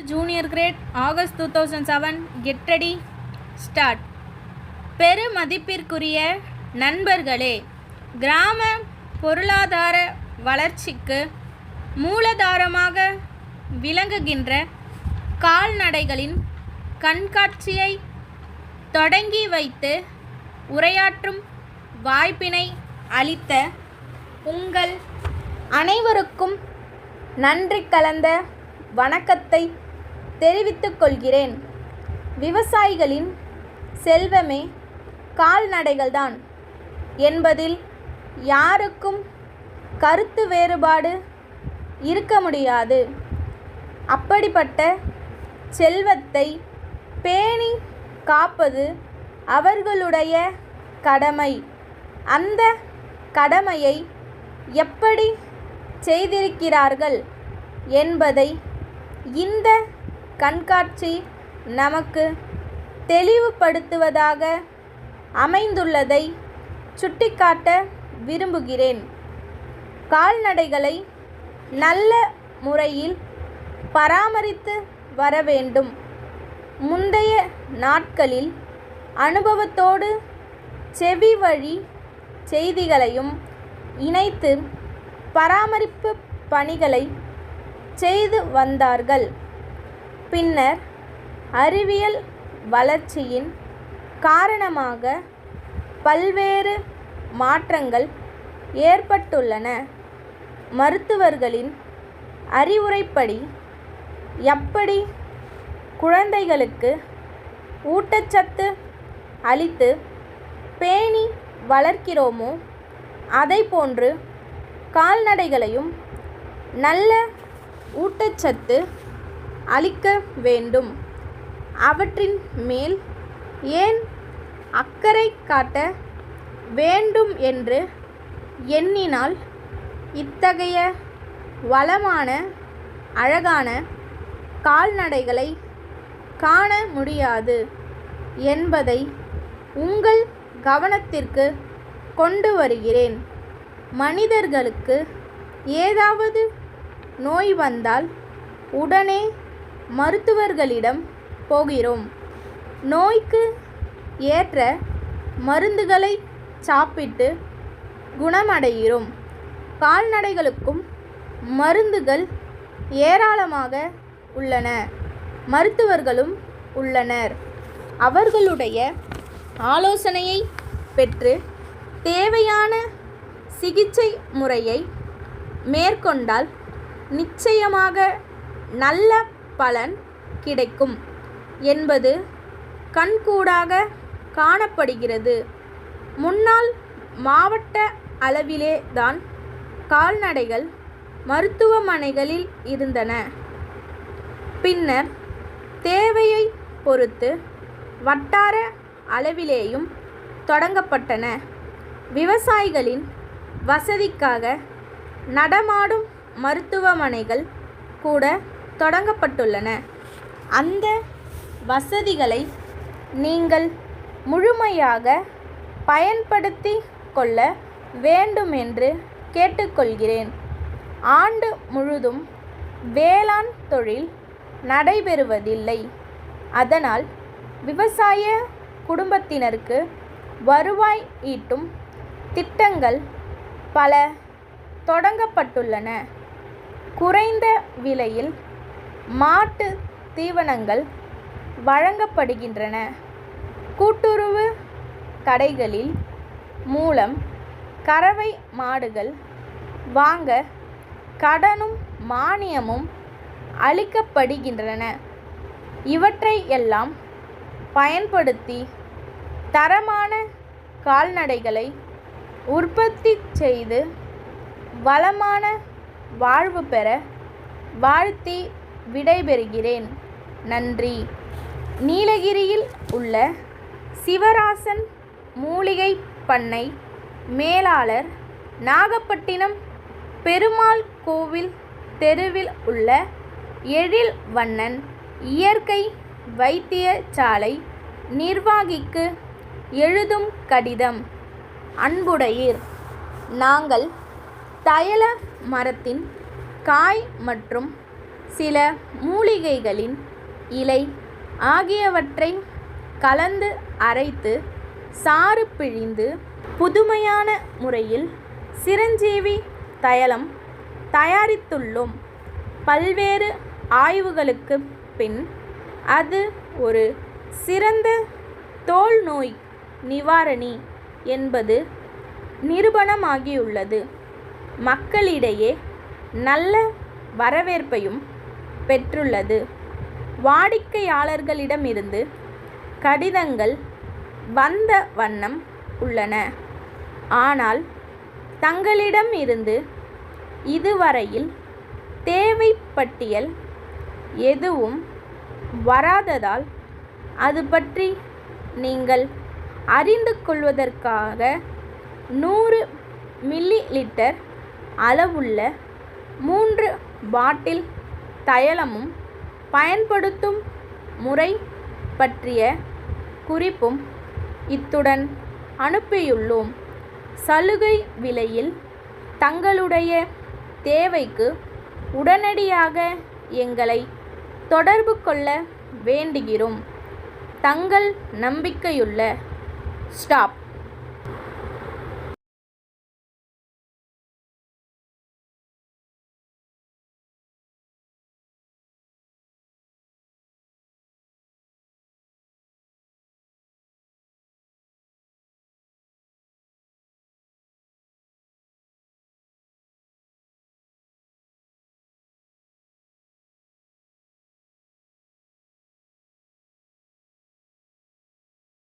Junior grade, August 2007. Get ready, start. பெருமதிப்பிற்குரிய நண்பர்களே, கிராம பொருளாதார வளர்ச்சிக்கு மூலதாரமாக விளங்குகின்ற கால்நடைகளின் கண்காட்சியை தொடங்கி வைத்து உரையாற்றும் வாய்ப்பினை அளித்த உங்கள் அனைவருக்கும் நன்றி கலந்த வணக்கத்தை தெரிவித்துக் கொள்கிறேன். விவசாயிகளின் செல்வமே கால்நடைகள்தான் என்பதில் யாருக்கும் கருத்து வேறுபாடு இருக்க முடியாது. அப்படிப்பட்ட செல்வத்தை பேணி காப்பது அவர்களுடைய கடமை. அந்த கடமையை எப்படி செய்திருக்கிறார்கள் என்பதை இந்த கண்காட்சி நமக்கு தெளிவுபடுத்துவதாக அமைந்துள்ளதை சுட்டிக்காட்ட விரும்புகிறேன். கால்நடைகளை நல்ல முறையில் பராமரித்து வர வேண்டும். முந்தைய நாட்களில் அனுபவத்தோடு செவி வழி செய்திகளையும் இணைத்து பராமரிப்பு பணிகளை செய்து வந்தார்கள். பின்னர் அறிவியல் வளர்ச்சியின் காரணமாக பல்வேறு மாற்றங்கள் ஏற்பட்டுள்ளன. மருத்துவர்களின் அறிவுரைப்படி எப்படி குழந்தைகளுக்கு ஊட்டச்சத்து அளித்து பேணி வளர்க்கிறோமோ அதைப்போன்று கால்நடைகளையும் நல்ல ஊட்டச்சத்து அளிக்க வேண்டும். அவற்றின் மேல் ஏன் அக்கறை காட்ட வேண்டும் என்று எண்ணினால் இத்தகைய வளமான அழகான கால்நடைகளை காண முடியாது என்பதை உங்கள் கவனத்திற்கு கொண்டு வருகிறேன். மனிதர்களுக்கு ஏதாவது நோய் வந்தால் உடனே மருத்துவர்களிடம் போகிறோம். நோய்க்கு ஏற்ற மருந்துகளை சாப்பிட்டு குணமடைகிறோம். கால்நடைகளுக்கும் மருந்துகள் ஏராளமாக உள்ளன. மருத்துவர்களும் உள்ளனர். அவர்களுடைய ஆலோசனையை பெற்று தேவையான சிகிச்சை முறையை மேற்கொண்டால் நிச்சயமாக நல்ல பலன் கிடைக்கும் என்பது கண்கூடாக காணப்படுகிறது. முன்னாள் மாவட்ட அளவிலே தான் கால்நடைகள் மருத்துவமனைகளில் இருந்தன. பின்னர் தேவையை பொறுத்து வட்டார அளவிலேயும் தொடங்கப்பட்டன. விவசாயிகளின் வசதிக்காக நடமாடும் மருத்துவமனைகள் கூட தொடங்கப்பட்டுள்ளன. அந்த வசதிகளை நீங்கள் முழுமையாக பயன்படுத்தி கொள்ள வேண்டும் என்று கேட்டுக்கொள்கிறேன். ஆண்டு முழுதும் வேளாண் தொழில் நடைபெறுவதில்லை. அதனால் விவசாய குடும்பத்தினருக்கு வருவாய் ஈட்டும் திட்டங்கள் பல தொடங்கப்பட்டுள்ளன. குறைந்த விலையில் மாட்டு தீவனங்கள் வழங்கப்படுகின்றன. கூட்டுறவு கடைகளில் மூலம் கறவை மாடுகள் வாங்க கடனும் மானியமும் அளிக்கப்படுகின்றன. இவற்றை எல்லாம் பயன்படுத்தி தரமான கால்நடைகளை உற்பத்தி செய்து வளமான வாழ்வு பெற வாழ்த்தி விடைபெறுகிறேன். நன்றி. நீலகிரியில் உள்ள சிவராசன் மூலிகை பண்ணை மேலாளர், நாகப்பட்டினம் பெருமாள் கோவில் தெருவில் உள்ள எழில்வண்ணன் இயற்கை வைத்தியசாலை நிர்வாகிக்கு எழுதும் கடிதம். அன்புடையீர், நாங்கள் தைல மரத்தின் காய் மற்றும் சில மூலிகைகளின் இலை ஆகியவற்றை கலந்து அரைத்து சாறு பிழிந்து புதுமையான முறையில் சிரஞ்சீவி தைலம் தயாரித்துள்ளோம். பல்வேறு ஆய்வுகளுக்கு பின் அது ஒரு சிறந்த தோல் நோய் நிவாரணி என்பது நிரூபணமாகியுள்ளது. மக்களிடையே நல்ல வரவேற்பையும் பெற்றுள்ளது. வாடிக்கையாளர்களிடமிருந்து கடிதங்கள் வந்த வண்ணம் உள்ளன. ஆனால் தங்களிடம் இருந்து இதுவரையில் தேவை பட்டியல் எதுவும் வராததால் அது பற்றி நீங்கள் அறிந்து கொள்வதற்காக 100 மில்லிலிட்டர் அளவுள்ள 3 பாட்டில் தைலமும் பயன்படுத்தும் முறை பற்றிய குறிப்பும் இத்துடன் அனுப்பியுள்ளோம். சலுகை விலையில் தங்களுடைய தேவைக்கு உடனடியாக எங்களை தொடர்பு கொள்ள வேண்டுகிறோம். தங்கள் நம்பிக்கையுள்ள ஸ்டாப்.